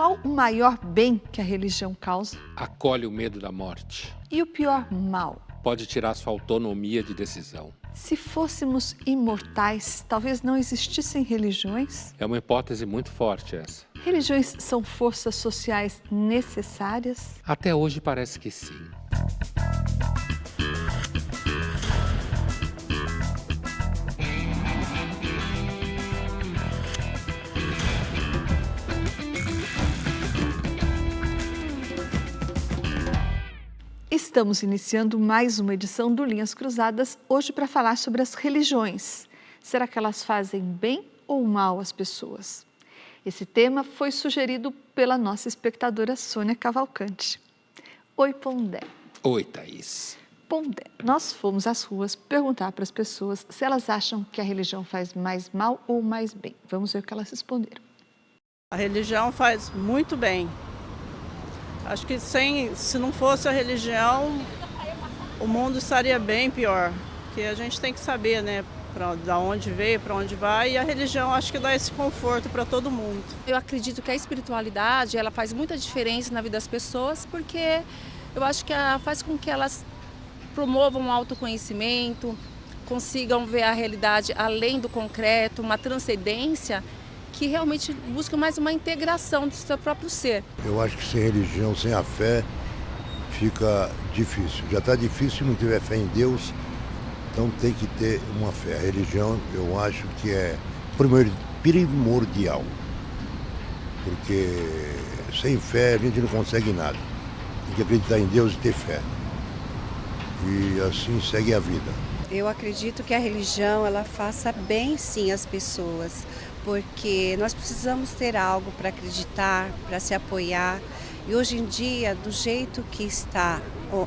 Qual o maior bem que a religião causa? Acolhe o medo da morte. E o pior mal? Pode tirar sua autonomia de decisão. Se fôssemos imortais, talvez não existissem religiões? É uma hipótese muito forte essa. Religiões são forças sociais necessárias? Até hoje parece que sim. Estamos iniciando mais uma edição do Linhas Cruzadas, hoje para falar sobre as religiões. Será que elas fazem bem ou mal às pessoas? Esse tema foi sugerido pela nossa espectadora Sônia Cavalcante. Oi, Pondé. Oi, Thaís. Pondé, nós fomos às ruas perguntar para as pessoas se elas acham que a religião faz mais mal ou mais bem. Vamos ver o que elas responderam. A religião faz muito bem. Acho que se não fosse a religião, o mundo estaria bem pior. Porque a gente tem que saber, né, da onde veio, para onde vai, e a religião acho que dá esse conforto para todo mundo. Eu acredito que a espiritualidade ela faz muita diferença na vida das pessoas, porque eu acho que ela faz com que elas promovam o autoconhecimento, consigam ver a realidade além do concreto, uma transcendência que realmente busca mais uma integração do seu próprio ser. Eu acho que sem religião, sem a fé, fica difícil. Já está difícil se não tiver fé em Deus, então tem que ter uma fé. A religião, eu acho que é primordial, porque sem fé a gente não consegue nada. Tem que acreditar em Deus e ter fé. E assim segue a vida. Eu acredito que a religião ela faça bem sim às pessoas, porque nós precisamos ter algo para acreditar, para se apoiar. E hoje em dia, do jeito que está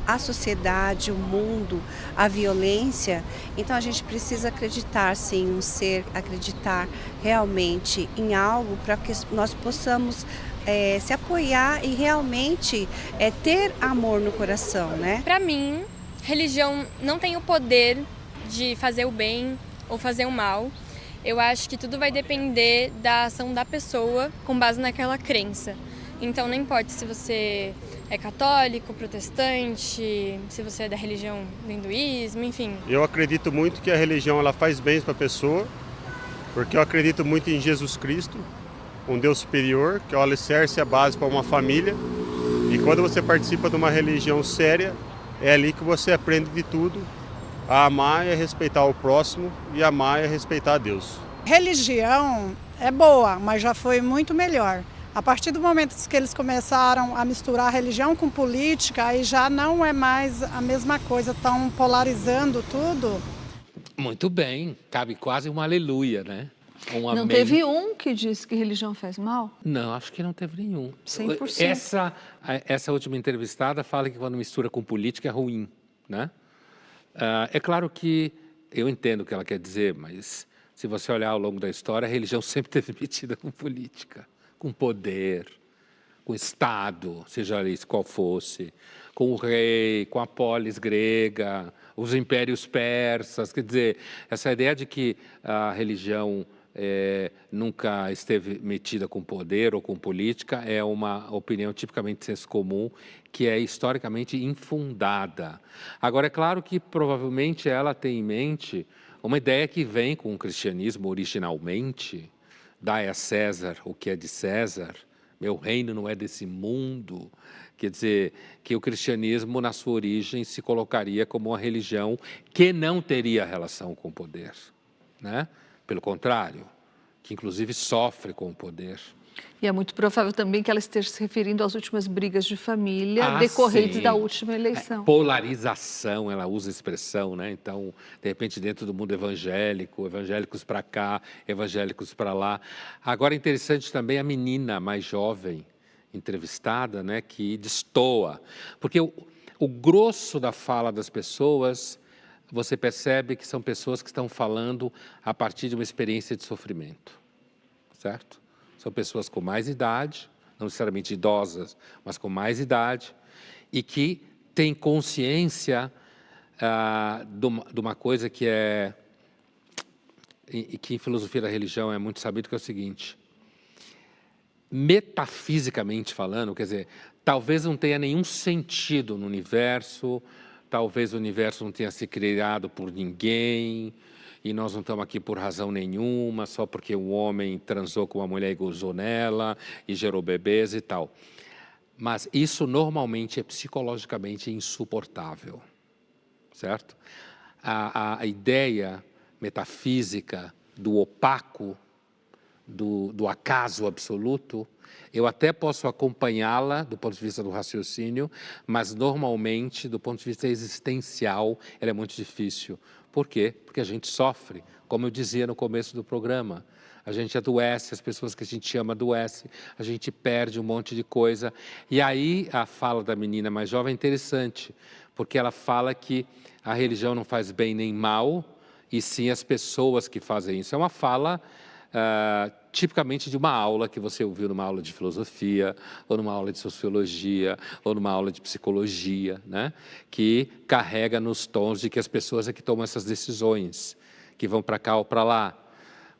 a sociedade, o mundo, a violência, então a gente precisa acreditar sim no ser, acreditar realmente em algo para que nós possamos se apoiar e realmente ter amor no coração, né? Para mim, religião não tem o poder de fazer o bem ou fazer o mal. Eu acho que tudo vai depender da ação da pessoa com base naquela crença. Então não importa se você é católico, protestante, se você é da religião do hinduísmo, enfim. Eu acredito muito que a religião ela faz bem para a pessoa, porque eu acredito muito em Jesus Cristo, um Deus superior, que é o alicerce e a base para uma família. E quando você participa de uma religião séria, é ali que você aprende de tudo. A amar e a respeitar o próximo e amar e a respeitar a Deus. Religião é boa, mas já foi muito melhor. A partir do momento que eles começaram a misturar a religião com política, aí já não é mais a mesma coisa, estão polarizando tudo. Muito bem, cabe quase um aleluia, né? Um Não amém. teve um que disse que religião faz mal? Não, acho que não teve nenhum. 100%. Essa última entrevistada fala que quando mistura com política é ruim, né? É claro que eu entendo o que ela quer dizer, mas se você olhar ao longo da história, a religião sempre esteve metida com política, com poder, com Estado, seja ele qual fosse, com o rei, com a polis grega, os impérios persas. Quer dizer, essa ideia de que a religião nunca esteve metida com poder ou com política é uma opinião tipicamente de senso comum, que é historicamente infundada. Agora, é claro que provavelmente ela tem em mente uma ideia que vem com o cristianismo originalmente: dai a César o que é de César, meu reino não é desse mundo. Quer dizer, que o cristianismo, na sua origem, se colocaria como uma religião que não teria relação com o poder, né? Pelo contrário, que inclusive sofre com o poder. E é muito provável também que ela esteja se referindo às últimas brigas de família decorrentes sim. da última eleição. Polarização, ela usa a expressão, né? Então, de repente, dentro do mundo evangélico, evangélicos para cá, evangélicos para lá. Agora, é interessante também a menina mais jovem entrevistada, né, que destoa. Porque o grosso da fala das pessoas, você percebe que são pessoas que estão falando a partir de uma experiência de sofrimento, certo? São pessoas com mais idade, não necessariamente idosas, mas com mais idade, e que têm consciência de uma coisa que e que em filosofia da religião é muito sabido, que é o seguinte: metafisicamente falando, quer dizer, talvez não tenha nenhum sentido no universo, talvez o universo não tenha se criado por ninguém, e nós não estamos aqui por razão nenhuma, só porque um homem transou com uma mulher e gozou nela, e gerou bebês e tal. Mas isso normalmente é psicologicamente insuportável, certo? A ideia metafísica do opaco, do acaso absoluto, eu até posso acompanhá-la do ponto de vista do raciocínio, mas normalmente, do ponto de vista existencial, ela é muito difícil. Por quê? Porque a gente sofre, como eu dizia no começo do programa. A gente adoece, as pessoas que a gente ama adoecem, a gente perde um monte de coisa. E aí a fala da menina mais jovem é interessante, porque ela fala que a religião não faz bem nem mal, e sim as pessoas que fazem isso. É uma fala tipicamente de uma aula que você ouviu numa aula de filosofia, ou numa aula de sociologia, ou numa aula de psicologia, né? Que carrega nos tons de que as pessoas é que tomam essas decisões, que vão para cá ou para lá.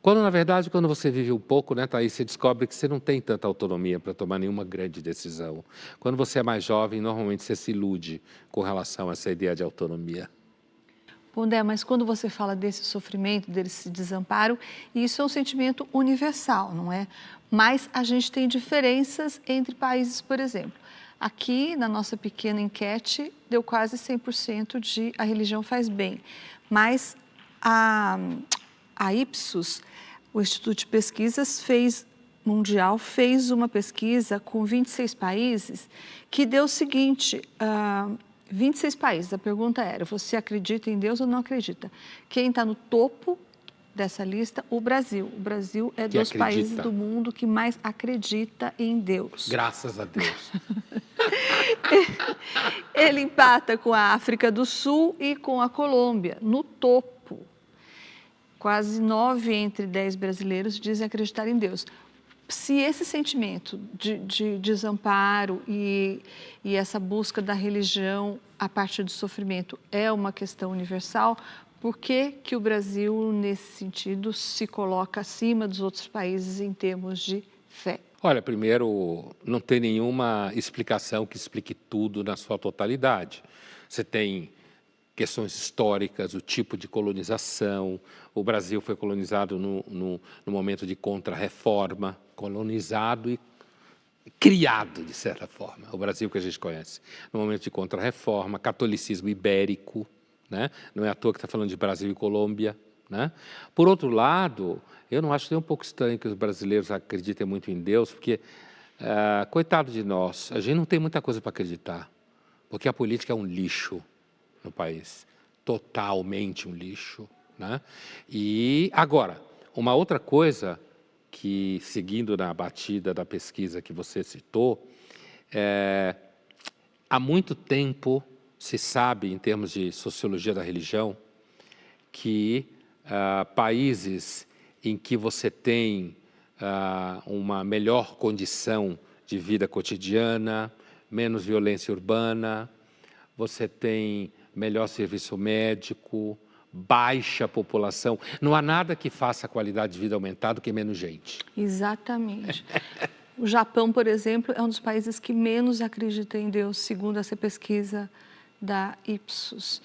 Quando, na verdade, quando você vive um pouco, né, Thaís, você descobre que você não tem tanta autonomia para tomar nenhuma grande decisão. Quando você é mais jovem, normalmente você se ilude com relação a essa ideia de autonomia. Pondé, mas quando você fala desse sofrimento, desse desamparo, isso é um sentimento universal, não é? Mas a gente tem diferenças entre países, por exemplo. Aqui, na nossa pequena enquete, deu quase 100% de a religião faz bem. Mas a Ipsos, o Instituto de Pesquisas Mundial, fez uma pesquisa com 26 países que deu o seguinte... 26 países, a pergunta era, você acredita em Deus ou não acredita? Quem está no topo dessa lista? O Brasil. O Brasil é dos países do mundo que mais acredita em Deus. Graças a Deus. Ele empata com a África do Sul e com a Colômbia, no topo. Quase 9 entre 10 brasileiros dizem acreditar em Deus. Se esse sentimento de desamparo e essa busca da religião a partir do sofrimento é uma questão universal, por que o Brasil, nesse sentido, se coloca acima dos outros países em termos de fé? Olha, primeiro, não tem nenhuma explicação que explique tudo na sua totalidade. Você tem questões históricas, o tipo de colonização. O Brasil foi colonizado no momento de contra-reforma, colonizado e criado, de certa forma, o Brasil que a gente conhece. No momento de contra-reforma, catolicismo ibérico, né? Não é à toa que está falando de Brasil e Colômbia, né? Por outro lado, eu não acho nem um pouco estranho que os brasileiros acreditem muito em Deus, porque, coitado de nós, a gente não tem muita coisa para acreditar, porque a política é um lixo no país, totalmente um lixo, né? E agora, uma outra coisa que, seguindo na batida da pesquisa que você citou, há muito tempo se sabe, em termos de sociologia da religião, que países em que você tem uma melhor condição de vida cotidiana, menos violência urbana, você tem melhor serviço médico, baixa população. Não há nada que faça a qualidade de vida aumentar do que menos gente. Exatamente. O Japão, por exemplo, é um dos países que menos acredita em Deus, segundo essa pesquisa da Ipsos.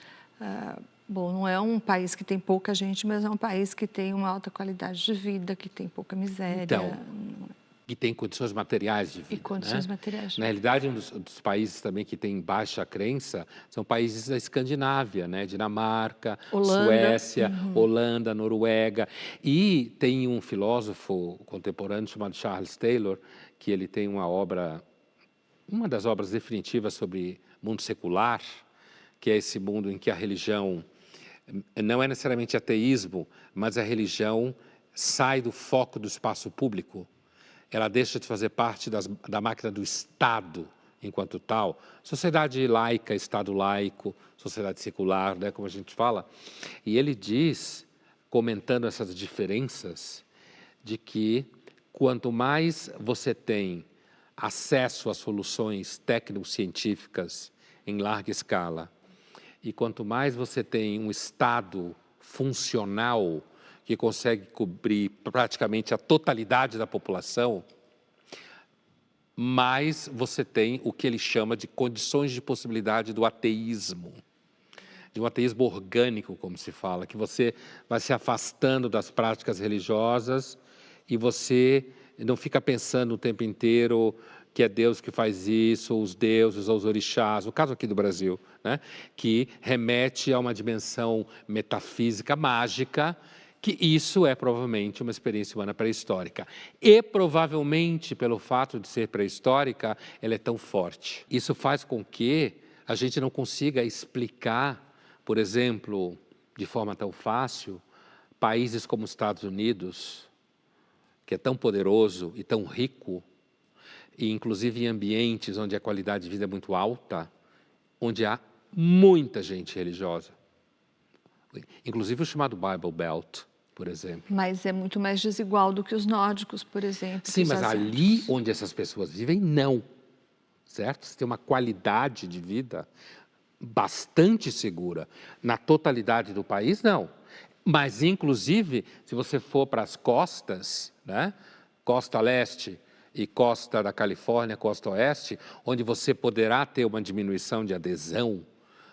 Bom, não é um país que tem pouca gente, mas é um país que tem uma alta qualidade de vida, que tem pouca miséria. Então, que tem condições materiais de vida. E condições materiais de vida. Na realidade, um dos países também que tem baixa crença são países da Escandinávia, né? Dinamarca, Holanda. Suécia, Holanda, Noruega. E tem um filósofo contemporâneo chamado Charles Taylor, que ele tem uma das obras definitivas sobre mundo secular, que é esse mundo em que a religião não é necessariamente ateísmo, mas a religião sai do foco do espaço público. Ela deixa de fazer parte da máquina do Estado enquanto tal. Sociedade laica, Estado laico, sociedade secular, né, como a gente fala. E ele diz, comentando essas diferenças, de que quanto mais você tem acesso a soluções técnico-científicas em larga escala, e quanto mais você tem um Estado funcional que consegue cobrir praticamente a totalidade da população, mais você tem o que ele chama de condições de possibilidade do ateísmo. De um ateísmo orgânico, como se fala, que você vai se afastando das práticas religiosas e você não fica pensando o tempo inteiro que é Deus que faz isso, ou os deuses, ou os orixás, no caso aqui do Brasil, né? Que remete a uma dimensão metafísica, mágica, que isso é provavelmente uma experiência humana pré-histórica. E provavelmente, pelo fato de ser pré-histórica, ela é tão forte. Isso faz com que a gente não consiga explicar, por exemplo, de forma tão fácil, países como os Estados Unidos, que é tão poderoso e tão rico, e inclusive em ambientes onde a qualidade de vida é muito alta, onde há muita gente religiosa. Inclusive o chamado Bible Belt, por exemplo. Mas é muito mais desigual do que os nórdicos, por exemplo. Sim, mas ali onde essas pessoas vivem, não. Certo? Você tem uma qualidade de vida bastante segura. Na totalidade do país, não. Mas, inclusive, se você for para as costas, né? Costa Leste e costa da Califórnia, costa Oeste, onde você poderá ter uma diminuição de adesão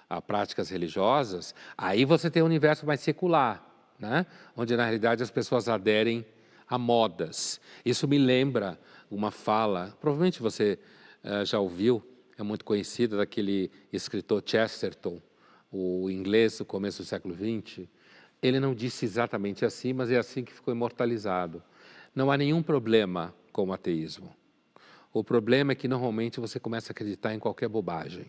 a práticas religiosas, aí você tem um universo mais secular, né? Onde, na realidade, as pessoas aderem a modas. Isso me lembra uma fala, provavelmente você já ouviu, é muito conhecida, daquele escritor Chesterton, o inglês do começo do século XX. Ele não disse exatamente assim, mas é assim que ficou imortalizado. Não há nenhum problema com o ateísmo. O problema é que normalmente você começa a acreditar em qualquer bobagem.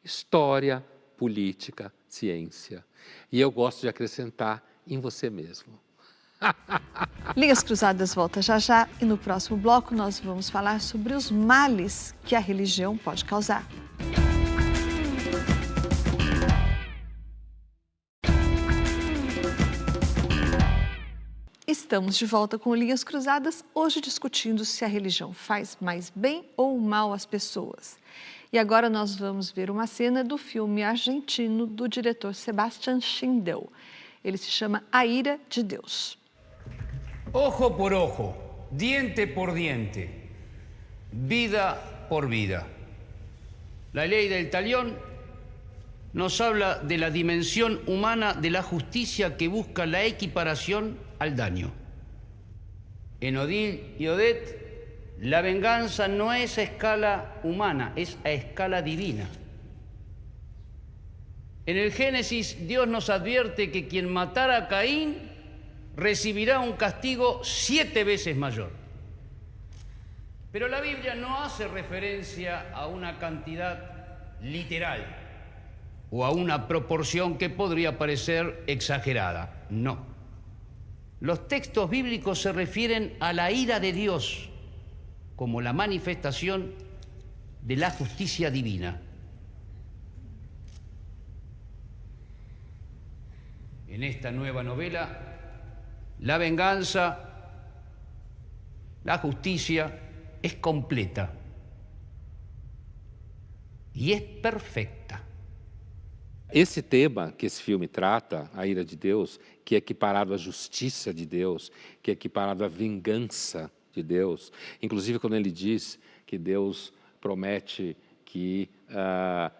História, política, ciência. E eu gosto de acrescentar em você mesmo. Linhas Cruzadas volta já já e no próximo bloco nós vamos falar sobre os males que a religião pode causar. Estamos de volta com Linhas Cruzadas, hoje discutindo se a religião faz mais bem ou mal às pessoas. E agora nós vamos ver uma cena do filme argentino do diretor Sebastián Schindel. Ele se chama A Ira de Deus. Ojo por ojo, diente por diente, vida por vida. La ley del talión nos habla de la dimensión humana de la justicia que busca la equiparación al daño. En Odile y Odette, la venganza no es a escala humana, es a escala divina. En el Génesis, Dios nos advierte que quien matara a Caín recibirá un castigo 7 veces mayor. Pero la Biblia no hace referencia a una cantidad literal o a una proporción que podría parecer exagerada. No. Los textos bíblicos se refieren a la ira de Dios como la manifestación de la justicia divina. En esta nueva novela, la venganza, la justicia es completa e é perfeita. Esse tema que esse filme trata, a ira de Deus, que é equiparado à justiça de Deus, que é equiparado à vingança de Deus, inclusive quando ele diz que Deus promete que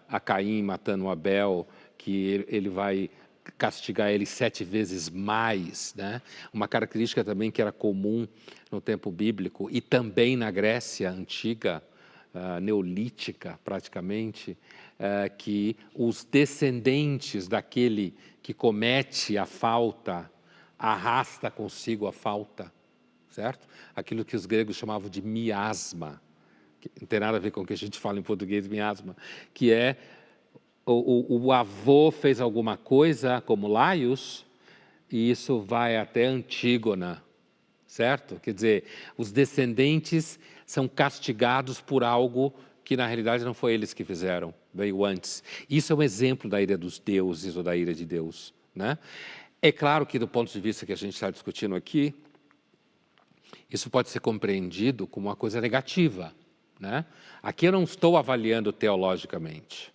a Caim matando Abel, que ele vai castigar ele 7 vezes mais, né? Uma característica também que era comum no tempo bíblico e também na Grécia antiga, neolítica praticamente, que os descendentes daquele que comete a falta arrasta consigo a falta, certo? Aquilo que os gregos chamavam de miasma, que não tem nada a ver com o que a gente fala em português, miasma, que é o avô fez alguma coisa, como Laios, e isso vai até Antígona, certo? Quer dizer, os descendentes são castigados por algo que na realidade não foi eles que fizeram, veio antes. Isso é um exemplo da ira dos deuses ou da ira de Deus, né? É claro que do ponto de vista que a gente está discutindo aqui, isso pode ser compreendido como uma coisa negativa, né? Aqui eu não estou avaliando teologicamente.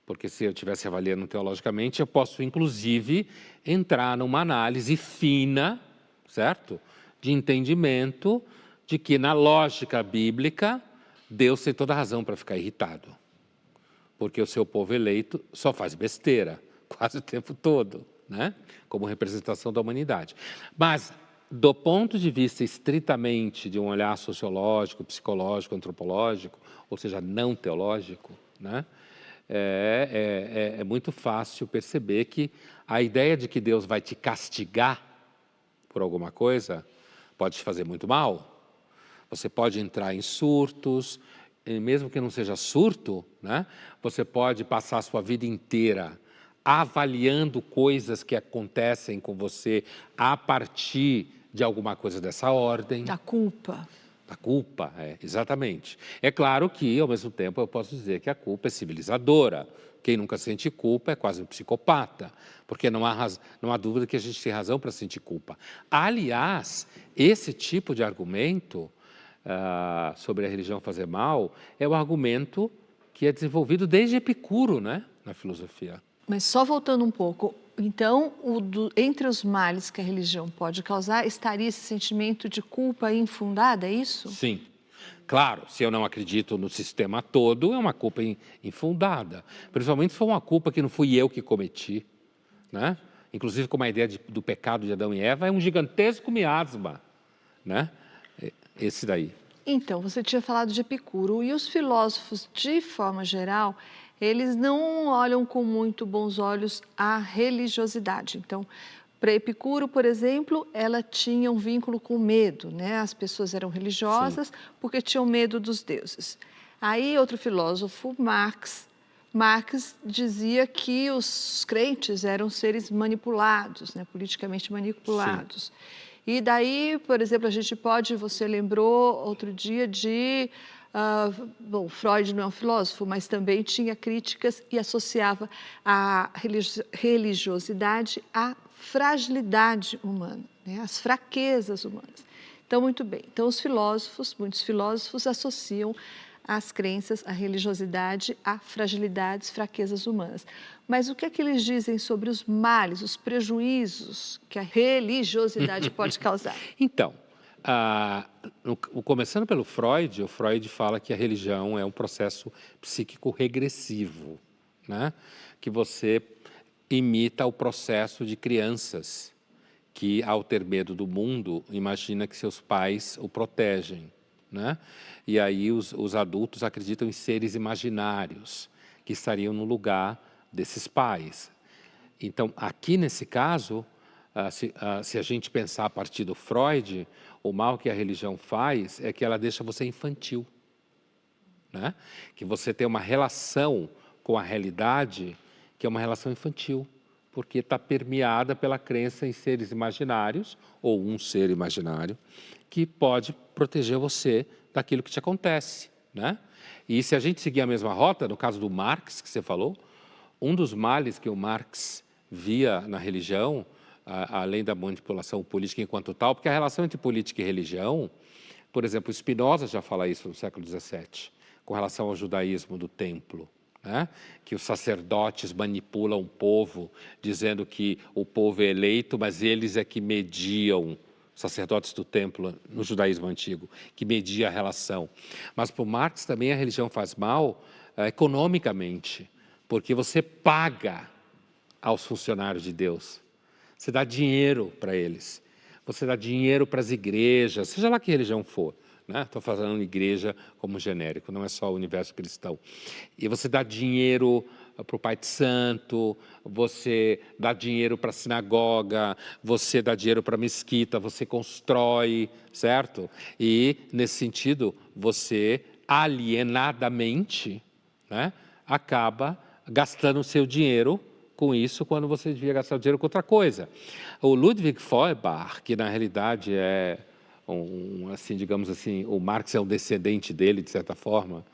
Porque se eu estivesse avaliando teologicamente, eu posso, inclusive, entrar numa análise fina, certo? De entendimento de que, na lógica bíblica, Deus tem toda a razão para ficar irritado, porque o seu povo eleito só faz besteira, quase o tempo todo, né? Como representação da humanidade. Mas, do ponto de vista estritamente de um olhar sociológico, psicológico, antropológico, ou seja, não teológico, né? É muito fácil perceber que a ideia de que Deus vai te castigar por alguma coisa pode te fazer muito mal. Você pode entrar em surtos, e mesmo que não seja surto, né? Você pode passar a sua vida inteira avaliando coisas que acontecem com você a partir de alguma coisa dessa ordem. Da culpa. A culpa, exatamente. É claro que, ao mesmo tempo, eu posso dizer que a culpa é civilizadora. Quem nunca sente culpa é quase um psicopata, porque não há dúvida que a gente tem razão para sentir culpa. Aliás, esse tipo de argumento sobre a religião fazer mal é o argumento que é desenvolvido desde Epicuro, né, na filosofia. Mas só voltando um pouco, então, entre os males que a religião pode causar, estaria esse sentimento de culpa infundada, é isso? Sim. Claro, se eu não acredito no sistema todo, é uma culpa infundada. Principalmente se for uma culpa que não fui eu que cometi, né? Inclusive, como a ideia do pecado de Adão e Eva é um gigantesco miasma, né? Esse daí. Então, você tinha falado de Epicuro, e os filósofos, de forma geral, eles não olham com muito bons olhos a religiosidade. Então, para Epicuro, por exemplo, ela tinha um vínculo com o medo, né? As pessoas eram religiosas porque tinham medo dos deuses. Aí, outro filósofo, Marx dizia que os crentes eram seres manipulados, né? Politicamente manipulados. Sim. E daí, por exemplo, você lembrou outro dia de... bom, Freud não é um filósofo, mas também tinha críticas e associava a religiosidade à fragilidade humana, né? Às fraquezas humanas. Então, muito bem. Então, muitos filósofos associam as crenças, a religiosidade a fragilidades, fraquezas humanas. Mas o que é que eles dizem sobre os males, os prejuízos que a religiosidade pode causar? Então, começando pelo Freud, o Freud fala que a religião é um processo psíquico regressivo, né? Que você imita o processo de crianças que, ao ter medo do mundo, imagina que seus pais o protegem, né? E aí os adultos acreditam em seres imaginários que estariam no lugar desses pais. Então, aqui nesse caso, se a gente pensar a partir do Freud, o mal que a religião faz é que ela deixa você infantil, né? Que você tem uma relação com a realidade que é uma relação infantil, porque está permeada pela crença em seres imaginários, ou um ser imaginário, que pode proteger você daquilo que te acontece, né? E se a gente seguir a mesma rota, no caso do Marx, que você falou, um dos males que o Marx via na religião, além da manipulação política enquanto tal, porque a relação entre política e religião, por exemplo, Spinoza já fala isso no século XVII, com relação ao judaísmo do templo, né? Que os sacerdotes manipulam o povo, dizendo que o povo é eleito, mas eles é que mediam, sacerdotes do templo no judaísmo antigo, que media a relação. Mas para o Marx também a religião faz mal economicamente, porque você paga aos funcionários de Deus. Você dá dinheiro para eles, você dá dinheiro para as igrejas, seja lá que religião for, né? Estou falando igreja como genérico, não é só o universo cristão. E você dá dinheiro para o Pai de Santo, você dá dinheiro para a sinagoga, você dá dinheiro para a mesquita, você constrói, certo? E, nesse sentido, você alienadamente, né, acaba gastando o seu dinheiro com isso, quando você devia gastar o dinheiro com outra coisa. O Ludwig Feuerbach, que na realidade é, assim, digamos assim, o Marx é um descendente dele, de certa forma,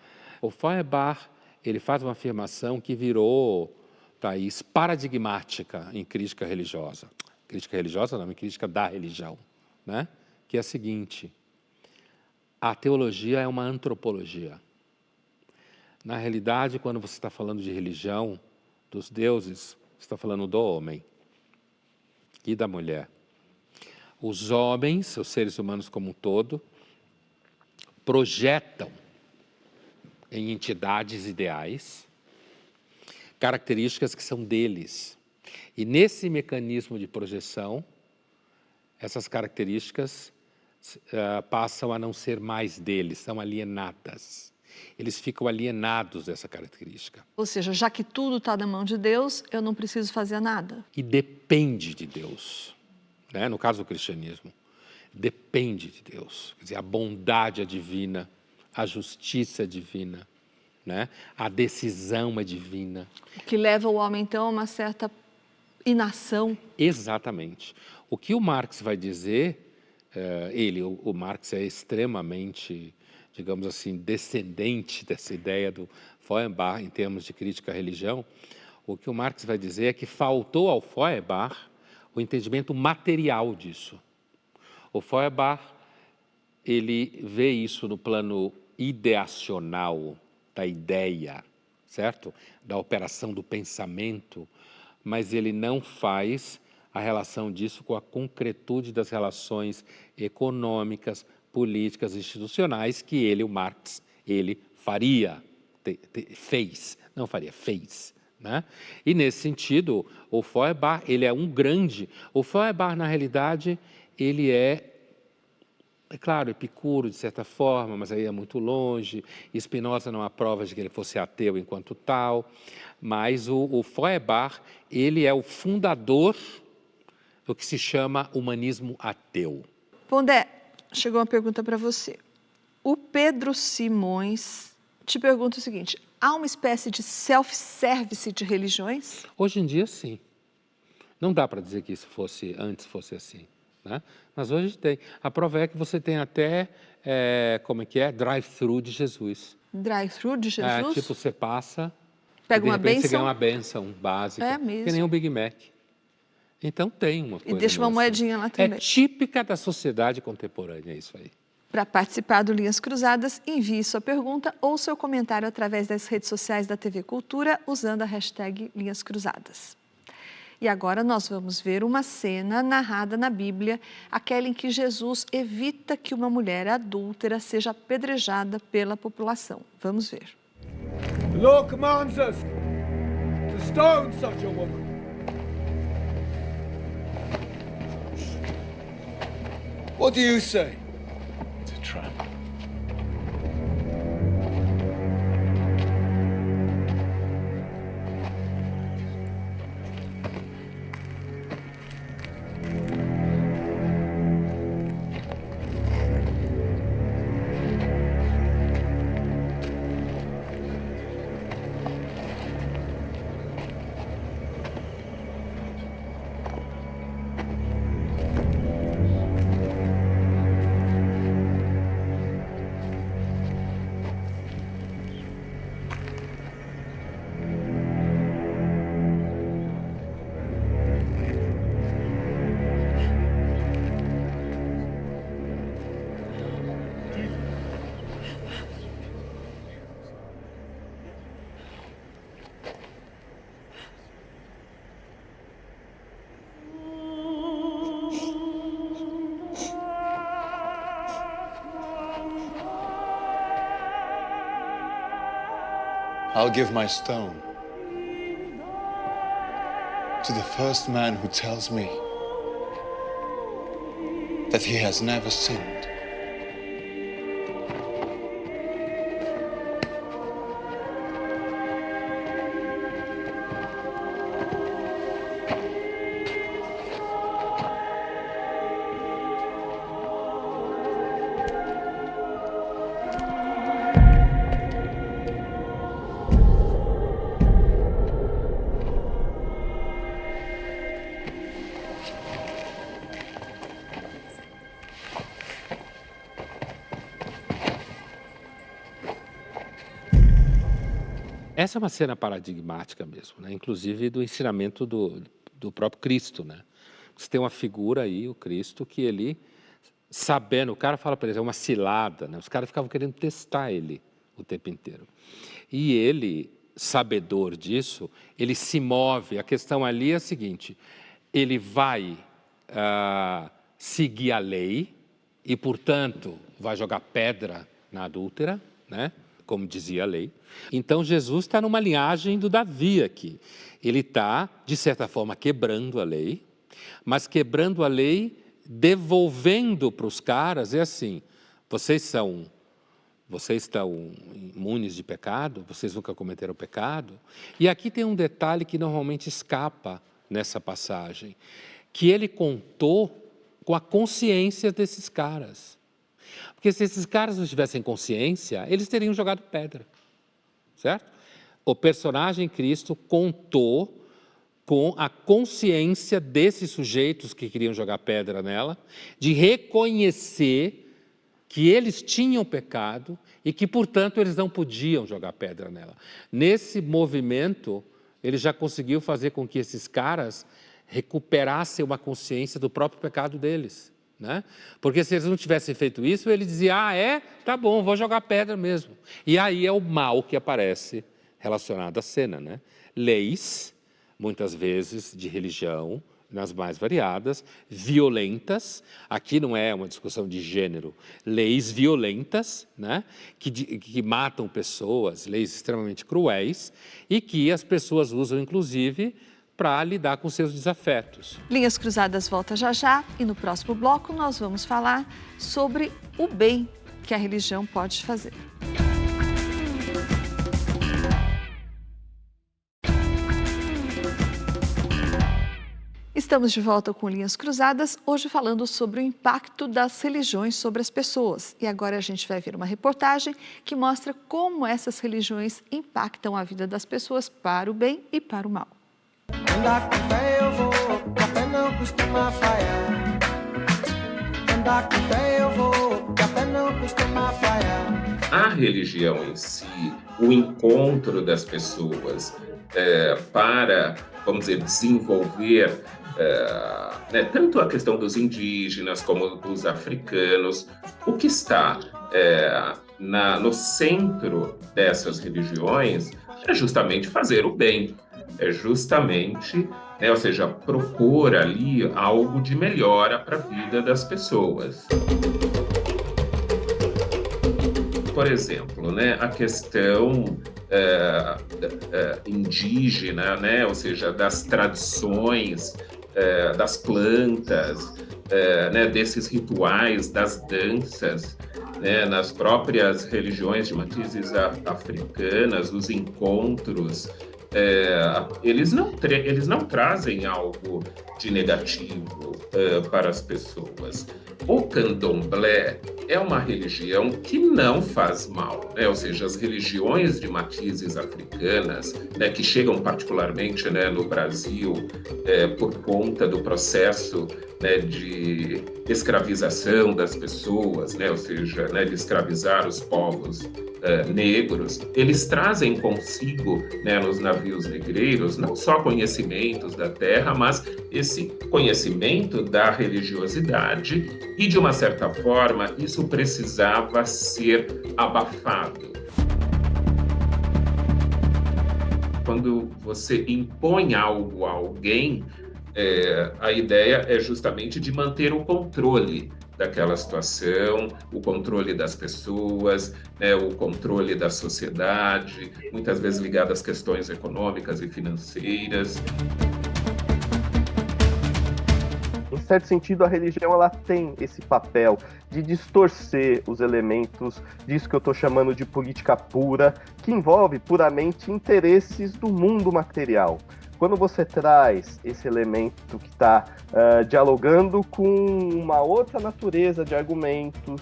o Feuerbach, ele faz uma afirmação que virou, Thaís, paradigmática em crítica religiosa. Crítica religiosa não, em crítica da religião, né? Que é a seguinte: a teologia é uma antropologia. Na realidade, quando você está falando de religião, dos deuses, você está falando do homem e da mulher. Os homens, os seres humanos como um todo, projetam em entidades ideais, características que são deles. E nesse mecanismo de projeção, essas características passam a não ser mais deles, são alienadas. Eles ficam alienados dessa característica. Ou seja, já que tudo está na mão de Deus, eu não preciso fazer nada. E depende de Deus, né? No caso do cristianismo, depende de Deus. Quer dizer, a bondade é divina, a justiça é divina, né? A decisão é divina. O que leva o homem, então, a uma certa inação. Exatamente. O que o Marx vai dizer, o Marx é extremamente, digamos assim, descendente dessa ideia do Feuerbach em termos de crítica à religião. O que o Marx vai dizer é que faltou ao Feuerbach o entendimento material disso. O Feuerbach, ele vê isso no plano ideacional da ideia, certo? Da operação do pensamento, mas ele não faz a relação disso com a concretude das relações econômicas, políticas, institucionais que ele, o Marx, ele faria, fez, né? E nesse sentido, o Feuerbach, ele é um grande, o Feuerbach na realidade, ele é claro, Epicuro de certa forma, mas aí é muito longe, Spinoza não há provas de que ele fosse ateu enquanto tal, mas o Feuerbach, ele é o fundador do que se chama humanismo ateu. Pondé, chegou uma pergunta para você. O Pedro Simões te pergunta o seguinte: há uma espécie de self-service de religiões? Hoje em dia, sim. Não dá para dizer que isso antes fosse assim, né? Mas hoje tem. A prova é que você tem até, drive-thru de Jesus. Drive-thru de Jesus? Tipo, você passa, pega e de uma repente você ganha bênção? uma bênção básica, É mesmo. que nem um Big Mac. Então tem uma coisa. E deixa uma moedinha lá também. É típica da sociedade contemporânea isso aí. Para participar do Linhas Cruzadas, envie sua pergunta ou seu comentário através das redes sociais da TV Cultura, usando a hashtag Linhas Cruzadas. E agora nós vamos ver uma cena narrada na Bíblia, aquela em que Jesus evita que uma mulher adúltera seja apedrejada pela população. Vamos ver. The law commands us to stone such a woman. What do you say? It's a trap. I'll give my stone to the first man who tells me that he has never sinned. Essa é uma cena paradigmática mesmo, né? Inclusive do ensinamento do próprio Cristo, né? Você tem uma figura aí, o Cristo, que ele, sabendo, o cara fala para eles, é uma cilada, né? Os caras ficavam querendo testar ele o tempo inteiro. E ele, sabedor disso, ele se move. A questão ali é a seguinte: ele vai seguir a lei e, portanto, vai jogar pedra na adúltera, né? como dizia a lei. Então Jesus está numa linhagem do Davi aqui. Ele está, de certa forma, quebrando a lei, mas quebrando a lei, devolvendo para os caras, é assim, vocês estão imunes de pecado, vocês nunca cometeram pecado. E aqui tem um detalhe que normalmente escapa nessa passagem, que ele contou com a consciência desses caras. Porque se esses caras não tivessem consciência, eles teriam jogado pedra, certo? O personagem Cristo contou com a consciência desses sujeitos que queriam jogar pedra nela, de reconhecer que eles tinham pecado e que, portanto, eles não podiam jogar pedra nela. Nesse movimento, ele já conseguiu fazer com que esses caras recuperassem uma consciência do próprio pecado deles, né? Porque se eles não tivessem feito isso, ele dizia, tá bom, vou jogar pedra mesmo. E aí é o mal que aparece relacionado à cena, né? Leis, muitas vezes de religião, nas mais variadas, violentas, aqui não é uma discussão de gênero, leis violentas, né, que matam pessoas, leis extremamente cruéis, e que as pessoas usam, inclusive, para lidar com seus desafetos. Linhas Cruzadas volta já já, e no próximo bloco nós vamos falar sobre o bem que a religião pode fazer. Estamos de volta com Linhas Cruzadas, hoje falando sobre o impacto das religiões sobre as pessoas. E agora a gente vai ver uma reportagem que mostra como essas religiões impactam a vida das pessoas para o bem e para o mal. Andar com fé eu vou, café não costuma falhar. Andar com fé eu vou, café não costuma falhar. A religião em si, o encontro das pessoas para, vamos dizer, desenvolver tanto a questão dos indígenas como dos africanos, o que está no centro dessas religiões é justamente fazer o bem, é justamente, ou seja, propor ali algo de melhora para a vida das pessoas. Por exemplo, a questão indígena, ou seja, das tradições, das plantas, desses rituais, das danças, nas próprias religiões de matizes africanas, os encontros, eles não trazem algo de negativo para as pessoas. O candomblé é uma religião que não faz mal, ou seja, as religiões de matizes africanas, que chegam particularmente no Brasil por conta do processo de escravização das pessoas, ou seja, de escravizar os povos negros, eles trazem consigo, nos navios negreiros, não só conhecimentos da terra, mas esse conhecimento da religiosidade e, de uma certa forma, isso precisava ser abafado. Quando você impõe algo a alguém, a ideia é justamente de manter o controle daquela situação, o controle das pessoas, o controle da sociedade, muitas vezes ligado às questões econômicas e financeiras. Em certo sentido, a religião ela tem esse papel de distorcer os elementos disso que eu estou chamando de política pura, que envolve puramente interesses do mundo material. Quando você traz esse elemento que está dialogando com uma outra natureza de argumentos,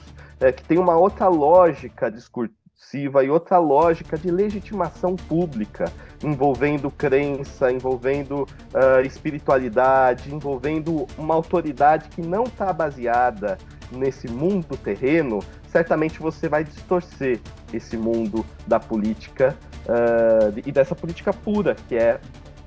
que tem uma outra lógica discursiva e outra lógica de legitimação pública, envolvendo crença, envolvendo espiritualidade, envolvendo uma autoridade que não está baseada nesse mundo terreno, certamente você vai distorcer esse mundo da política e dessa política pura, que é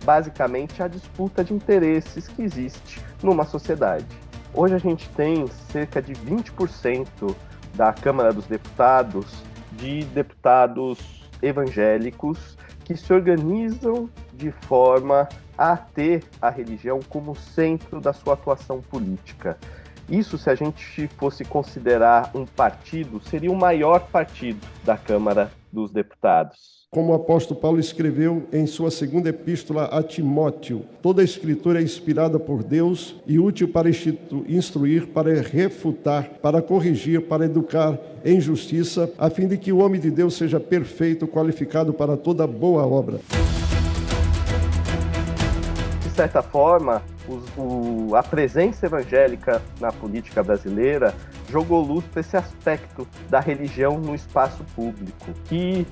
basicamente a disputa de interesses que existe numa sociedade. Hoje a gente tem cerca de 20% da Câmara dos Deputados de deputados evangélicos que se organizam de forma a ter a religião como centro da sua atuação política. Isso, se a gente fosse considerar um partido, seria o maior partido da Câmara dos Deputados. Como o apóstolo Paulo escreveu em sua segunda epístola a Timóteo, toda a escritura é inspirada por Deus e útil para instruir, para refutar, para corrigir, para educar em justiça, a fim de que o homem de Deus seja perfeito, qualificado para toda boa obra. De certa forma, a presença evangélica na política brasileira jogou luz para esse aspecto da religião no espaço público, que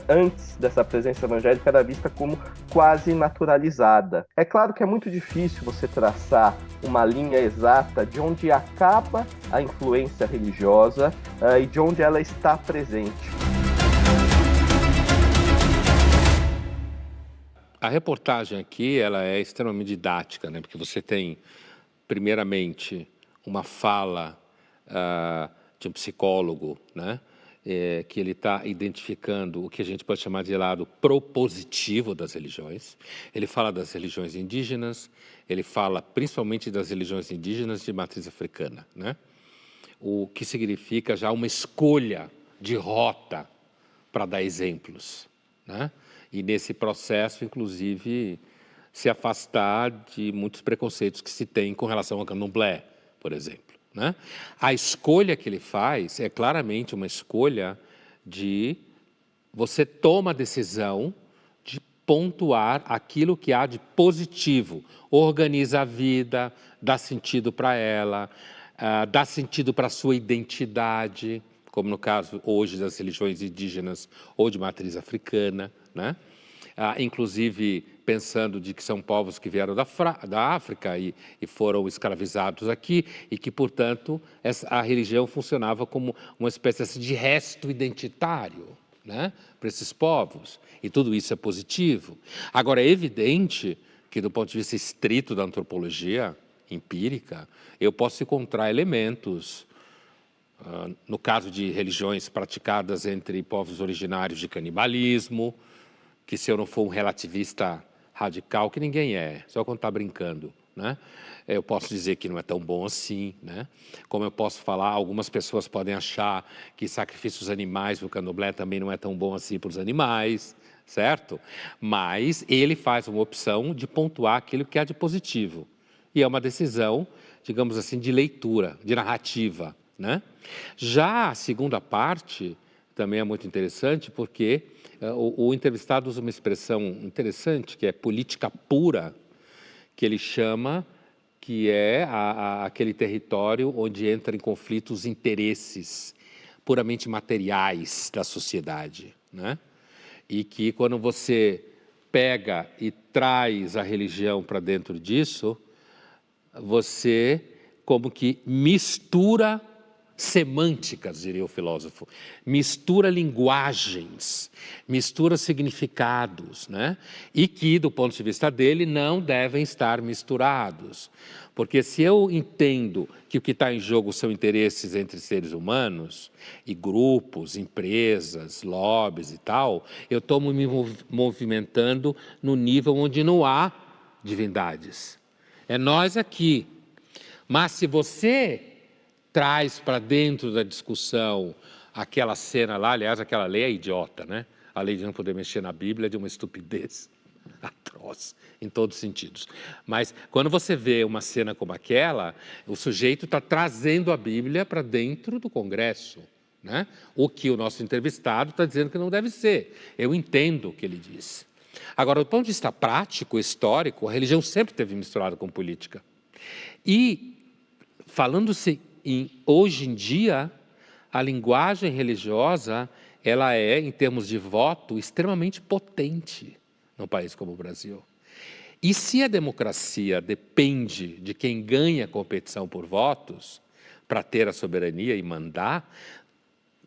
antes dessa presença evangélica era vista como quase naturalizada. É claro que é muito difícil você traçar uma linha exata de onde acaba a influência religiosa e de onde ela está presente. A reportagem aqui ela é extremamente didática, né? Porque você tem, primeiramente, uma fala de um psicólogo, né? Que ele está identificando o que a gente pode chamar de lado propositivo das religiões. Ele fala das religiões indígenas, ele fala principalmente das religiões indígenas de matriz africana, né? O que significa já uma escolha de rota para dar exemplos, né? E nesse processo, inclusive, se afastar de muitos preconceitos que se tem com relação ao candomblé, por exemplo, né? A escolha que ele faz é claramente uma escolha de você toma a decisão de pontuar aquilo que há de positivo, organiza a vida, dá sentido para ela, dá sentido para a sua identidade, como no caso hoje das religiões indígenas ou de matriz africana, né? Inclusive pensando de que são povos que vieram da África e foram escravizados aqui e que, portanto, a religião funcionava como uma espécie de resto identitário, né, para esses povos. E tudo isso é positivo. Agora, é evidente que, do ponto de vista estrito da antropologia empírica, eu posso encontrar elementos, no caso de religiões praticadas entre povos originários, de canibalismo, que se eu não for um relativista radical, que ninguém é, só quando está brincando, né? Eu posso dizer que não é tão bom assim, né? Como eu posso falar, algumas pessoas podem achar que sacrifícios animais no candomblé também não é tão bom assim para os animais, certo? Mas ele faz uma opção de pontuar aquilo que há de positivo. E é uma decisão, digamos assim, de leitura, de narrativa, né? Já a segunda parte também é muito interessante, porque o entrevistado usa uma expressão interessante, que é política pura, que ele chama, que é aquele território onde entram em conflito os interesses puramente materiais da sociedade, né? E que quando você pega e traz a religião para dentro disso, você como que mistura semânticas, diria o filósofo, mistura linguagens, mistura significados, né? E que, do ponto de vista dele, não devem estar misturados. Porque se eu entendo que o que está em jogo são interesses entre seres humanos, e grupos, empresas, lobbies e tal, eu estou me movimentando no nível onde não há divindades. É nós aqui. Mas se você traz para dentro da discussão aquela cena lá, aliás, aquela lei é idiota, né? A lei de não poder mexer na Bíblia é de uma estupidez atroz, em todos os sentidos. Mas quando você vê uma cena como aquela, o sujeito está trazendo a Bíblia para dentro do Congresso, né? O que o nosso entrevistado está dizendo que não deve ser. Eu entendo o que ele diz. Agora, do ponto de vista prático, histórico, a religião sempre esteve misturada com política. E, falando-se hoje em dia, a linguagem religiosa, ela é, em termos de voto, extremamente potente num país como o Brasil. E se a democracia depende de quem ganha a competição por votos, para ter a soberania e mandar,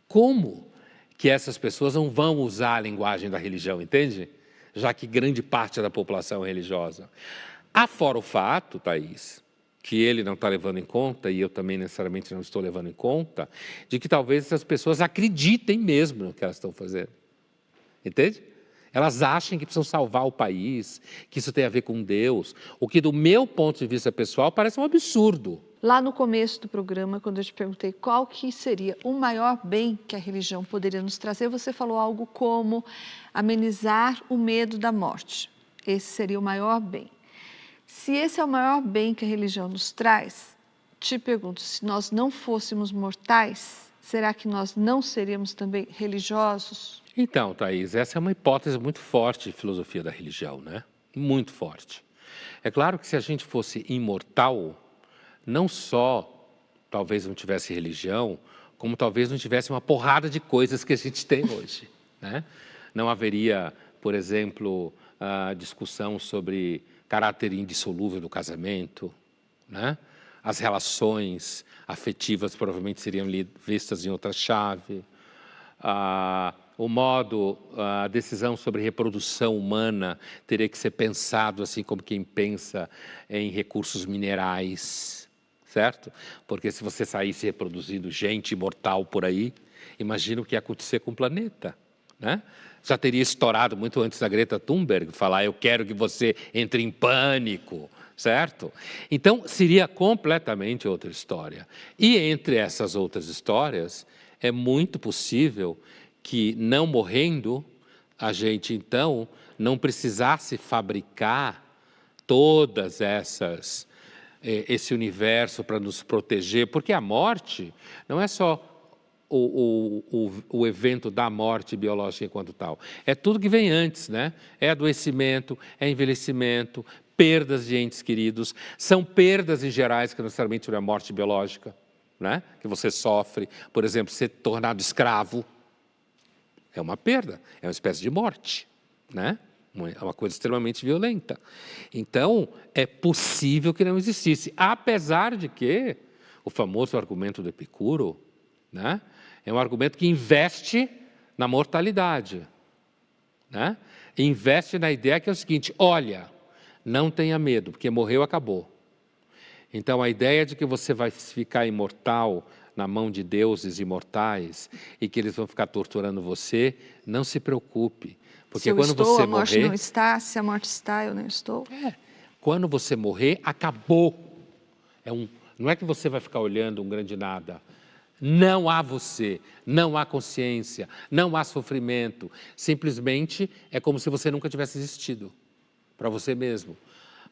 como que essas pessoas não vão usar a linguagem da religião, entende? Já que grande parte da população é religiosa. Afora o fato, Thaís, que ele não está levando em conta, e eu também necessariamente não estou levando em conta, de que talvez essas pessoas acreditem mesmo no que elas estão fazendo. Entende? Elas acham que precisam salvar o país, que isso tem a ver com Deus, o que do meu ponto de vista pessoal parece um absurdo. Lá no começo do programa, quando eu te perguntei qual que seria o maior bem que a religião poderia nos trazer, você falou algo como amenizar o medo da morte. Esse seria o maior bem. Se esse é o maior bem que a religião nos traz, te pergunto, se nós não fôssemos mortais, será que nós não seríamos também religiosos? Então, Thaís, essa é uma hipótese muito forte de filosofia da religião, né? Muito forte. É claro que se a gente fosse imortal, não só talvez não tivesse religião, como talvez não tivesse uma porrada de coisas que a gente tem hoje, né? Não haveria, por exemplo, a discussão sobre caráter indissolúvel do casamento, né? As relações afetivas provavelmente seriam vistas em outra chave. O modo, a decisão sobre reprodução humana teria que ser pensado assim como quem pensa em recursos minerais, certo? Porque se você saísse reproduzindo gente imortal por aí, imagina o que ia acontecer com o planeta, né? Já teria estourado muito antes da Greta Thunberg falar eu quero que você entre em pânico, certo? Então, seria completamente outra história. E entre essas outras histórias, é muito possível que, não morrendo, a gente, então, não precisasse fabricar todas esse universo para nos proteger, porque a morte não é só o evento da morte biológica enquanto tal. É tudo que vem antes, né? É adoecimento, é envelhecimento, perdas de entes queridos, são perdas em gerais que não necessariamente é a morte biológica, né? Que você sofre, por exemplo, ser tornado escravo, é uma perda, é uma espécie de morte, né? É uma coisa extremamente violenta. Então, é possível que não existisse, apesar de que o famoso argumento do Epicuro, né? É um argumento que investe na mortalidade, né? Investe na ideia que é o seguinte, olha, não tenha medo, porque morreu, acabou. Então, a ideia de que você vai ficar imortal na mão de deuses imortais e que eles vão ficar torturando você, não se preocupe. Porque se eu quando estou, você a morte morrer, não está, se a morte está, eu não estou. Quando você morrer, acabou. Não é que você vai ficar olhando um grande nada. Não há você, não há consciência, não há sofrimento. Simplesmente é como se você nunca tivesse existido para você mesmo.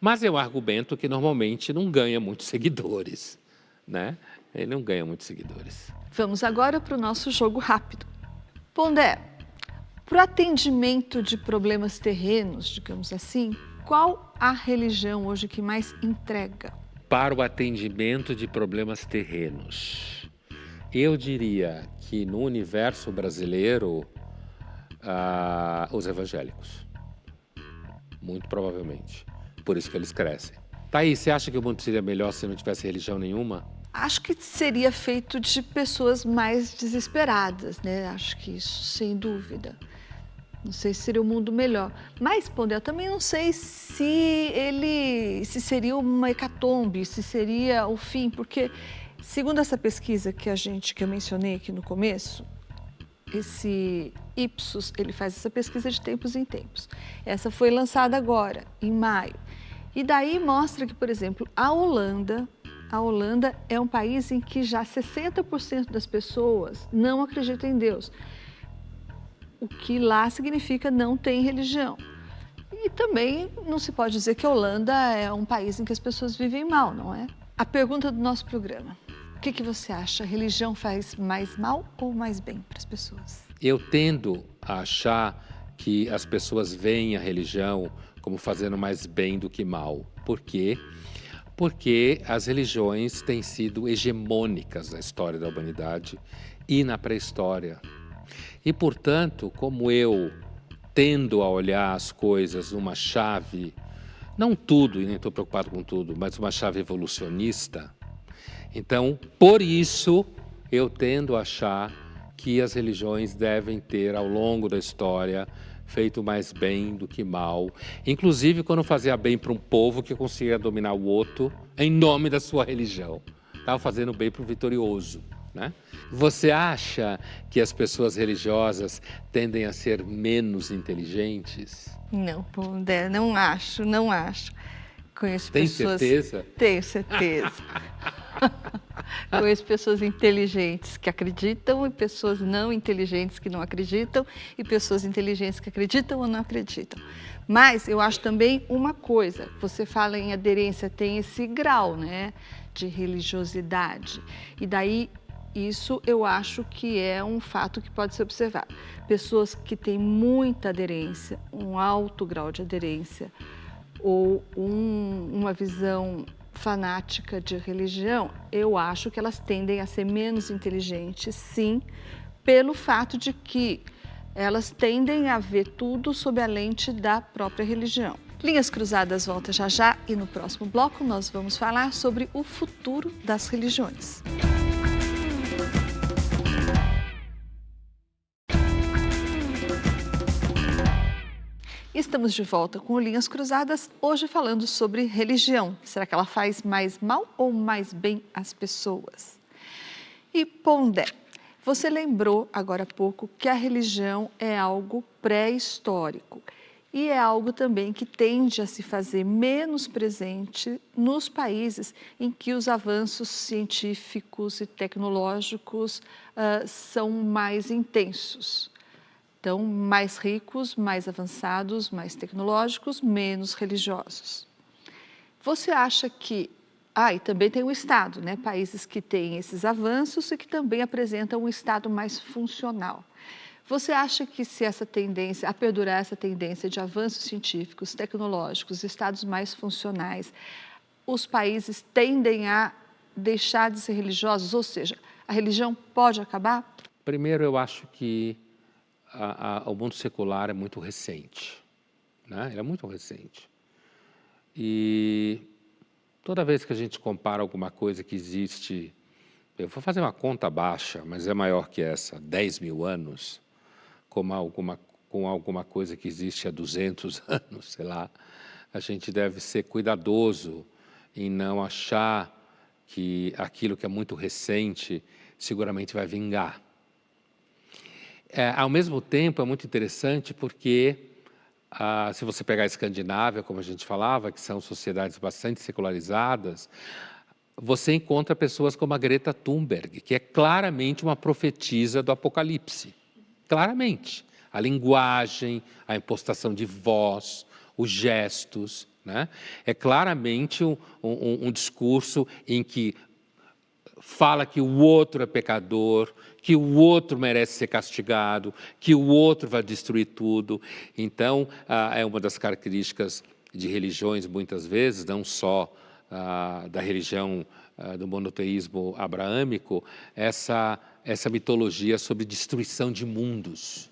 Mas é um argumento que normalmente não ganha muitos seguidores, né? Ele não ganha muitos seguidores. Vamos agora para o nosso jogo rápido. Pondé, para o atendimento de problemas terrenos, digamos assim, qual a religião hoje que mais entrega? Para o atendimento de problemas terrenos, eu diria que no universo brasileiro, os evangélicos. Muito provavelmente. Por isso que eles crescem. Thaís, você acha que o mundo seria melhor se não tivesse religião nenhuma? Acho que seria feito de pessoas mais desesperadas, né? Acho que isso, sem dúvida. Não sei se seria um mundo melhor. Mas, Pondé, eu também não sei se seria uma hecatombe, se seria o fim, porque, segundo essa pesquisa que eu mencionei aqui no começo, esse Ipsos, ele faz essa pesquisa de tempos em tempos. Essa foi lançada agora, em maio. E daí mostra que, por exemplo, a Holanda é um país em que já 60% das pessoas não acreditam em Deus. O que lá significa não tem religião. E também não se pode dizer que a Holanda é um país em que as pessoas vivem mal, não é? A pergunta do nosso programa. O que você acha? A religião faz mais mal ou mais bem para as pessoas? Eu tendo a achar que as pessoas veem a religião como fazendo mais bem do que mal. Por quê? Porque as religiões têm sido hegemônicas na história da humanidade e na pré-história. E, portanto, como eu tendo a olhar as coisas numa chave, não tudo, e nem estou preocupado com tudo, mas uma chave evolucionista, então, por isso, eu tendo a achar que as religiões devem ter, ao longo da história, feito mais bem do que mal, inclusive quando fazia bem para um povo que conseguia dominar o outro em nome da sua religião. Estava fazendo bem para o vitorioso, né? Você acha que as pessoas religiosas tendem a ser menos inteligentes? Não, Pondé, não acho. Conheço Tem pessoas... certeza? Tenho certeza. Conheço pessoas inteligentes que acreditam e pessoas não inteligentes que não acreditam e pessoas inteligentes que acreditam ou não acreditam. Mas eu acho também uma coisa, você fala em aderência, tem esse grau, né, de religiosidade. E daí isso eu acho que é um fato que pode ser observado. Pessoas que têm muita aderência, um alto grau de aderência ou uma visão fanática de religião, eu acho que elas tendem a ser menos inteligentes, sim, pelo fato de que elas tendem a ver tudo sob a lente da própria religião. Linhas Cruzadas volta já já e no próximo bloco nós vamos falar sobre o futuro das religiões. Estamos de volta com o Linhas Cruzadas, hoje falando sobre religião. Será que ela faz mais mal ou mais bem às pessoas? E Pondé, você lembrou agora há pouco que a religião é algo pré-histórico e é algo também que tende a se fazer menos presente nos países em que os avanços científicos e tecnológicos são mais intensos. Então, mais ricos, mais avançados, mais tecnológicos, menos religiosos. Você acha que... e também tem o Estado, né? Países que têm esses avanços e que também apresentam um Estado mais funcional. Você acha que se essa tendência, a perdurar essa tendência de avanços científicos, tecnológicos, Estados mais funcionais, os países tendem a deixar de ser religiosos? Ou seja, a religião pode acabar? Primeiro, eu acho que o mundo secular é muito recente, né? Ele é muito recente. E toda vez que a gente compara alguma coisa que existe, eu vou fazer uma conta baixa, mas é maior que essa, 10 mil anos, com alguma coisa que existe há 200 anos, sei lá, a gente deve ser cuidadoso em não achar que aquilo que é muito recente seguramente vai vingar. Ao mesmo tempo, é muito interessante porque, se você pegar a Escandinávia, como a gente falava, que são sociedades bastante secularizadas, você encontra pessoas como a Greta Thunberg, que é claramente uma profetisa do Apocalipse. Claramente. A linguagem, a impostação de voz, os gestos, né? É claramente um discurso em que fala que o outro é pecador, que o outro merece ser castigado, que o outro vai destruir tudo. Então, é uma das características de religiões, muitas vezes, não só da religião do monoteísmo abraâmico, essa mitologia sobre destruição de mundos.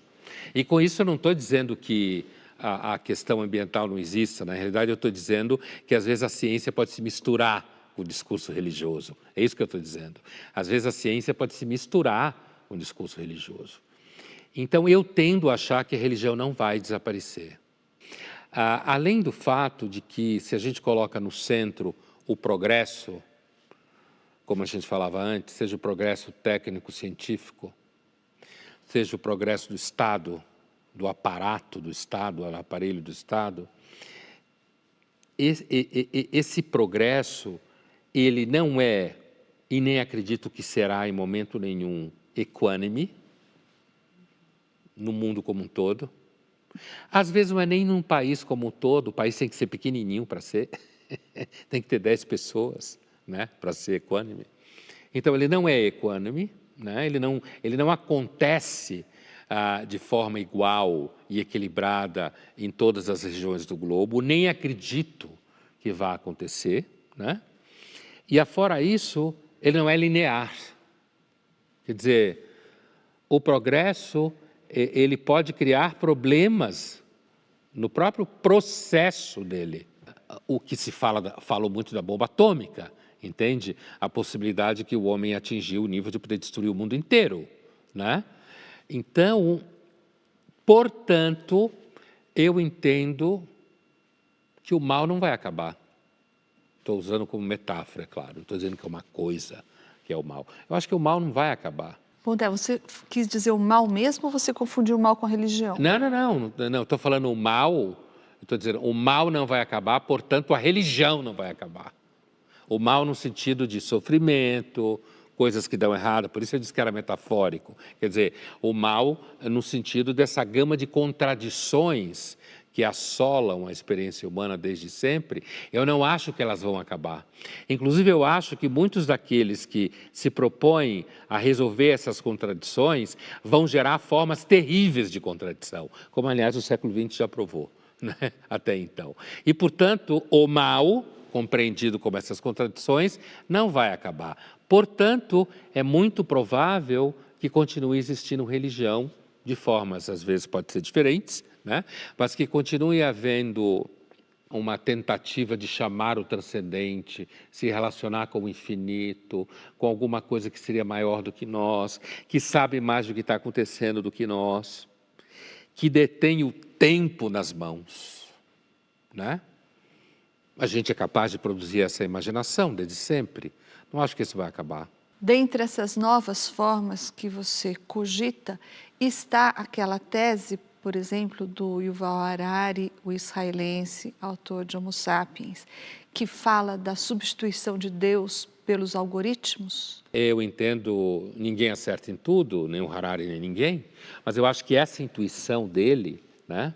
E com isso eu não estou dizendo que a questão ambiental não exista, na realidade eu estou dizendo que às vezes a ciência pode se misturar com o discurso religioso. É isso que eu estou dizendo. Às vezes a ciência pode se misturar com o discurso religioso. Então eu tendo a achar que a religião não vai desaparecer. Além do fato de que se a gente coloca no centro o progresso, como a gente falava antes, seja o progresso técnico-científico, seja o progresso do Estado, do aparato do Estado, do aparelho do Estado, esse progresso, ele não é, e nem acredito que será em momento nenhum, equânime, no mundo como um todo. Às vezes não é nem num país como um todo, o país tem que ser pequenininho para ser, tem que ter 10 pessoas, né, para ser equânime. Então, ele não é equânime, né, ele não acontece de forma igual e equilibrada em todas as regiões do globo, nem acredito que vá acontecer, né? E afora isso, ele não é linear. Quer dizer, o progresso, ele pode criar problemas no próprio processo dele. O que se falou muito da bomba atômica, entende? A possibilidade que o homem atingiu o nível de poder destruir o mundo inteiro, né? Então, portanto, eu entendo que o mal não vai acabar. Estou usando como metáfora, é claro, não estou dizendo que é uma coisa que é o mal. Eu acho que o mal não vai acabar. Pondé, você quis dizer o mal mesmo ou você confundiu o mal com a religião? Não, estou falando o mal, estou dizendo o mal não vai acabar, portanto a religião não vai acabar. O mal no sentido de sofrimento, coisas que dão errado, por isso eu disse que era metafórico. Quer dizer, o mal no sentido dessa gama de contradições que assolam a experiência humana desde sempre, eu não acho que elas vão acabar. Inclusive, eu acho que muitos daqueles que se propõem a resolver essas contradições vão gerar formas terríveis de contradição, como, aliás, o século XX já provou, né? Até então. E, portanto, o mal, compreendido como essas contradições, não vai acabar. Portanto, é muito provável que continue existindo religião de formas, às vezes, pode ser diferentes, né? Mas que continue havendo uma tentativa de chamar o transcendente, se relacionar com o infinito, com alguma coisa que seria maior do que nós, que sabe mais do que está acontecendo do que nós, que detém o tempo nas mãos, né? A gente é capaz de produzir essa imaginação desde sempre. Não acho que isso vai acabar. Dentre essas novas formas que você cogita, está aquela tese, por exemplo, do Yuval Harari, o israelense, autor de Homo Sapiens, que fala da substituição de Deus pelos algoritmos? Eu entendo, ninguém acerta em tudo, nem o Harari, nem ninguém, mas eu acho que essa intuição dele, né,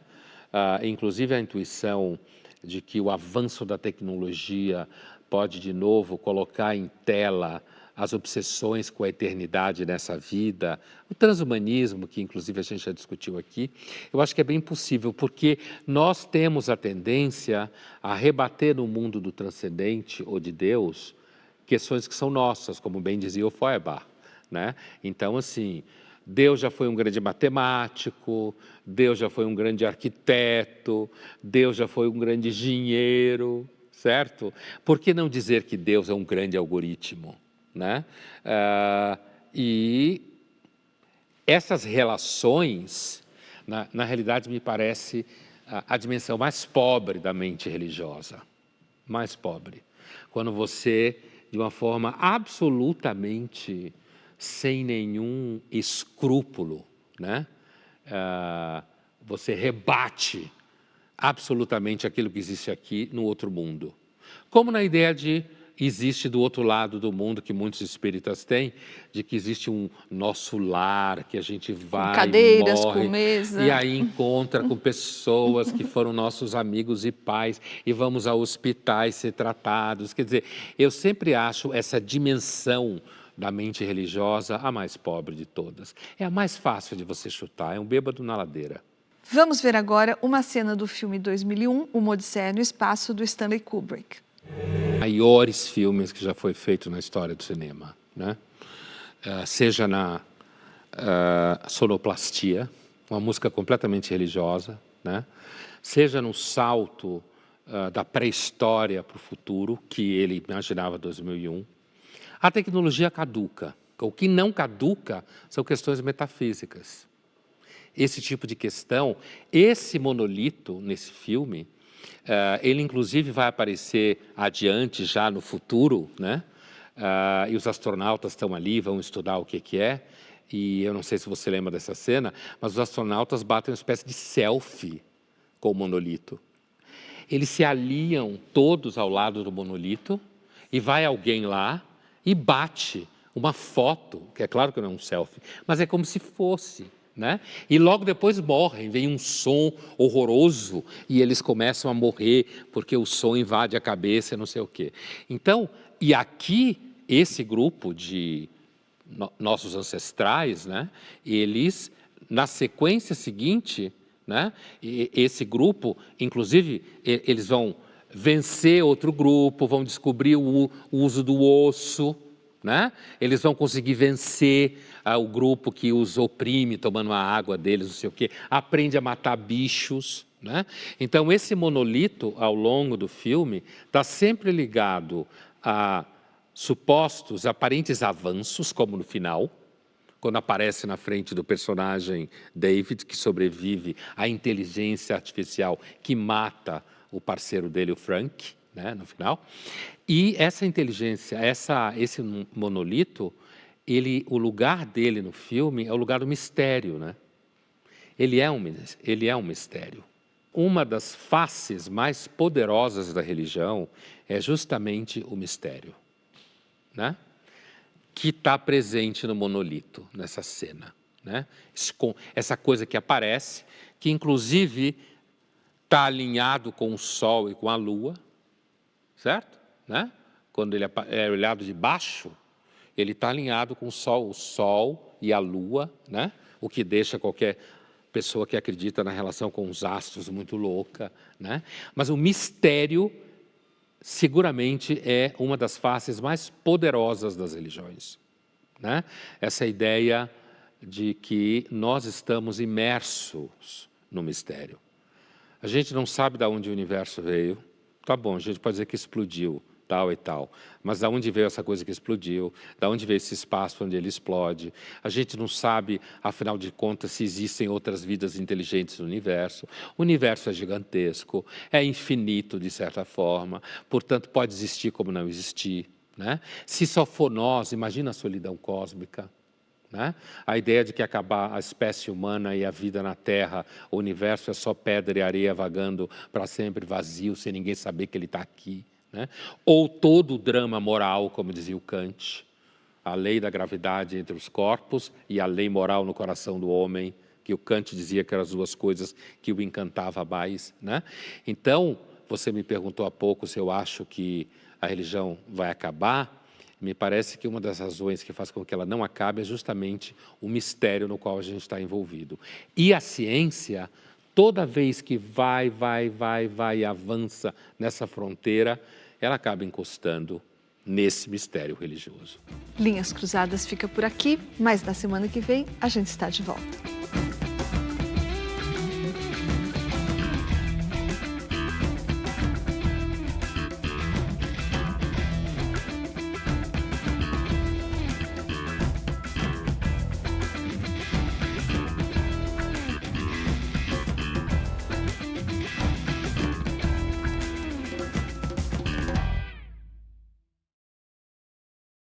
inclusive a intuição de que o avanço da tecnologia pode, de novo, colocar em tela as obsessões com a eternidade nessa vida, o transhumanismo, que inclusive a gente já discutiu aqui, eu acho que é bem possível, porque nós temos a tendência a rebater no mundo do transcendente ou de Deus questões que são nossas, como bem dizia o Feuerbach, né? Então, assim, Deus já foi um grande matemático, Deus já foi um grande arquiteto, Deus já foi um grande engenheiro, certo? Por que não dizer que Deus é um grande algoritmo? Né? E essas relações, na realidade, me parece a dimensão mais pobre da mente religiosa, mais pobre. Quando você, de uma forma absolutamente sem nenhum escrúpulo, né? Você rebate absolutamente aquilo que existe aqui no outro mundo. Como na ideia de existe do outro lado do mundo, que muitos espíritas têm, de que existe um nosso lar, que a gente vai, com cadeiras, morre, com mesa. e aí encontra com pessoas que foram nossos amigos e pais, e vamos a hospitais ser tratados. Quer dizer, eu sempre acho essa dimensão da mente religiosa a mais pobre de todas. É a mais fácil de você chutar, é um bêbado na ladeira. Vamos ver agora uma cena do filme 2001, Uma Odisseia no Espaço, do Stanley Kubrick. Maiores filmes que já foi feito na história do cinema, né? Seja na sonoplastia, uma música completamente religiosa, né? Seja no salto da pré-história para o futuro, que ele imaginava em 2001. A tecnologia caduca. O que não caduca são questões metafísicas. Esse tipo de questão, esse monolito nesse filme, ele inclusive vai aparecer adiante, já no futuro, né? E os astronautas estão ali, vão estudar o que é, e eu não sei se você lembra dessa cena, mas os astronautas batem uma espécie de selfie com o monolito. Eles se aliam todos ao lado do monolito, e vai alguém lá e bate uma foto, que é claro que não é um selfie, mas é como se fosse, né? E logo depois morrem, vem um som horroroso e eles começam a morrer porque o som invade a cabeça, não sei o quê. Então, e aqui, esse grupo de nossos ancestrais, né? Eles, na sequência seguinte, né? Esse grupo, inclusive, eles vão vencer outro grupo, vão descobrir o uso do osso, né? Eles vão conseguir vencer o grupo que os oprime, tomando a água deles, não sei o quê, aprende a matar bichos, né? Então, esse monolito, ao longo do filme, está sempre ligado a supostos, aparentes avanços, como no final, quando aparece na frente do personagem David, que sobrevive à inteligência artificial que mata o parceiro dele, o Frank, né, no final. E essa inteligência, esse monolito, o lugar dele no filme é o lugar do mistério, né? Ele é um mistério, uma das faces mais poderosas da religião é justamente o mistério, né? Que está presente no monolito, nessa cena, né? Essa coisa que aparece, que inclusive está alinhado com o Sol e com a Lua, certo? Né? Quando ele é olhado de baixo, ele está alinhado com o Sol e a Lua, né? O que deixa qualquer pessoa que acredita na relação com os astros muito louca, né? Mas o mistério seguramente é uma das faces mais poderosas das religiões, né? Essa ideia de que nós estamos imersos no mistério. A gente não sabe de onde o universo veio. Tá bom, a gente pode dizer que explodiu, tal e tal. Mas de onde veio essa coisa que explodiu? De onde veio esse espaço onde ele explode? A gente não sabe, afinal de contas, se existem outras vidas inteligentes no universo. O universo é gigantesco, é infinito de certa forma, portanto pode existir como não existir, né? Se só for nós, imagina a solidão cósmica, né? A ideia de que acabar a espécie humana e a vida na Terra, o universo é só pedra e areia vagando para sempre vazio, sem ninguém saber que ele está aqui, né? Ou todo o drama moral, como dizia o Kant, a lei da gravidade entre os corpos e a lei moral no coração do homem, que o Kant dizia que eram as duas coisas que o encantava mais, né? Então, você me perguntou há pouco se eu acho que a religião vai acabar. Me parece que uma das razões que faz com que ela não acabe é justamente o mistério no qual a gente está envolvido. E a ciência, toda vez que vai e avança nessa fronteira, ela acaba encostando nesse mistério religioso. Linhas Cruzadas fica por aqui, mas na semana que vem a gente está de volta.